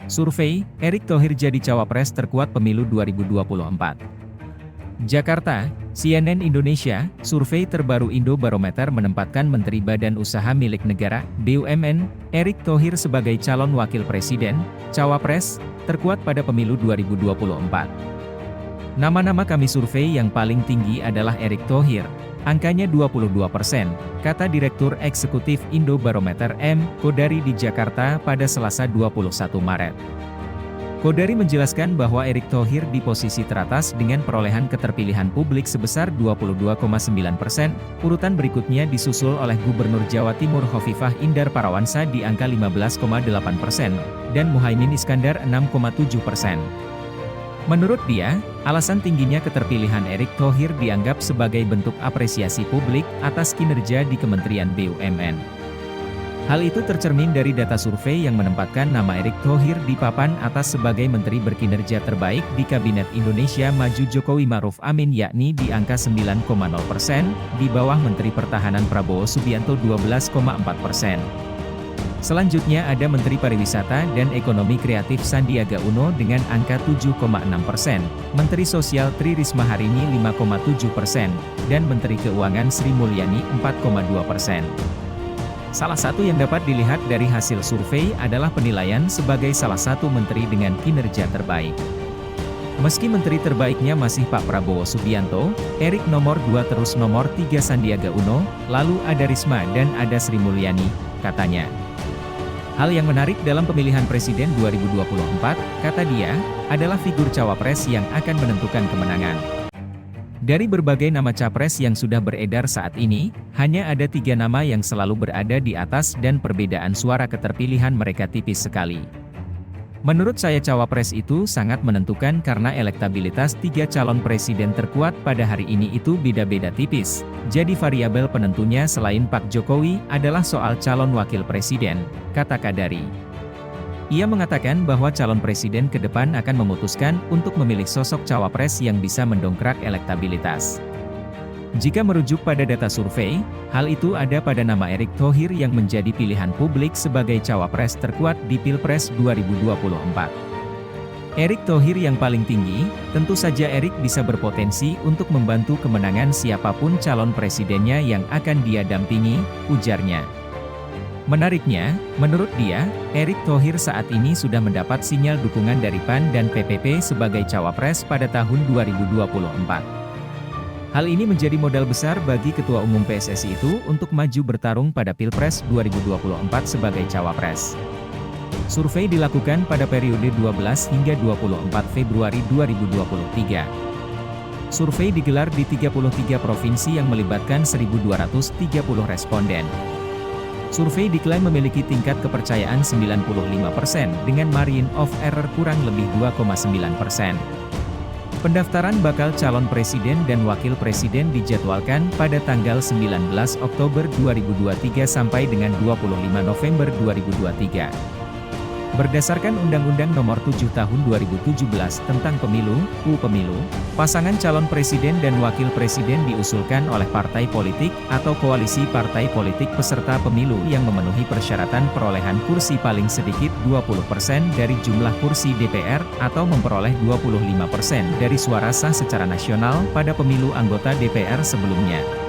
Survei, Erick Thohir jadi cawapres terkuat pemilu 2024. Jakarta, CNN Indonesia, survei terbaru Indobarometer menempatkan Menteri Badan Usaha Milik Negara, BUMN, Erick Thohir sebagai calon wakil presiden, cawapres, terkuat pada pemilu 2024. Nama-nama kami survei yang paling tinggi adalah Erick Thohir, angkanya 22%, kata Direktur Eksekutif Indobarometer M. Kodari di Jakarta pada Selasa 21 Maret. Kodari menjelaskan bahwa Erick Thohir di posisi teratas dengan perolehan keterpilihan publik sebesar 22,9%, urutan berikutnya disusul oleh Gubernur Jawa Timur Hovifah Indar Parawansa di angka 15,8%, dan Muhaimin Iskandar 6,7%. Menurut dia, alasan tingginya keterpilihan Erick Thohir dianggap sebagai bentuk apresiasi publik atas kinerja di Kementerian BUMN. Hal itu tercermin dari data survei yang menempatkan nama Erick Thohir di papan atas sebagai menteri berkinerja terbaik di Kabinet Indonesia Maju Jokowi Ma'ruf Amin yakni di angka 9,0%, di bawah Menteri Pertahanan Prabowo Subianto 12,4%. Selanjutnya ada Menteri Pariwisata dan Ekonomi Kreatif Sandiaga Uno dengan angka 7,6%, Menteri Sosial Tri Risma Harini 5,7%, dan Menteri Keuangan Sri Mulyani 4,2%. Salah satu yang dapat dilihat dari hasil survei adalah penilaian sebagai salah satu menteri dengan kinerja terbaik. Meski menteri terbaiknya masih Pak Prabowo Subianto, Erick nomor 2 terus nomor 3 Sandiaga Uno, lalu ada Risma dan ada Sri Mulyani, katanya. Hal yang menarik dalam pemilihan presiden 2024, kata dia, adalah figur cawapres yang akan menentukan kemenangan. Dari berbagai nama capres yang sudah beredar saat ini, hanya ada 3 nama yang selalu berada di atas dan perbedaan suara keterpilihan mereka tipis sekali. Menurut saya cawapres itu sangat menentukan karena elektabilitas 3 calon presiden terkuat pada hari ini itu beda-beda tipis. Jadi variabel penentunya selain Pak Jokowi adalah soal calon wakil presiden, kata Kodari. Ia mengatakan bahwa calon presiden ke depan akan memutuskan untuk memilih sosok cawapres yang bisa mendongkrak elektabilitas. Jika merujuk pada data survei, hal itu ada pada nama Erick Thohir yang menjadi pilihan publik sebagai cawapres terkuat di Pilpres 2024. Erick Thohir yang paling tinggi, tentu saja Erick bisa berpotensi untuk membantu kemenangan siapapun calon presidennya yang akan dia dampingi, ujarnya. Menariknya, menurut dia, Erick Thohir saat ini sudah mendapat sinyal dukungan dari PAN dan PPP sebagai cawapres pada tahun 2024. Hal ini menjadi modal besar bagi Ketua Umum PSSI itu untuk maju bertarung pada Pilpres 2024 sebagai cawapres. Survei dilakukan pada periode 12 hingga 24 Februari 2023. Survei digelar di 33 provinsi yang melibatkan 1.230 responden. Survei diklaim memiliki tingkat kepercayaan 95% dengan margin of error kurang lebih 2,9%. Pendaftaran bakal calon presiden dan wakil presiden dijadwalkan pada tanggal 19 Oktober 2023 sampai dengan 25 November 2023. Berdasarkan Undang-Undang Nomor 7 Tahun 2017 tentang Pemilu, Pemilu, pasangan calon presiden dan wakil presiden diusulkan oleh partai politik atau koalisi partai politik peserta pemilu yang memenuhi persyaratan perolehan kursi paling sedikit 20% dari jumlah kursi DPR atau memperoleh 25% dari suara sah secara nasional pada pemilu anggota DPR sebelumnya.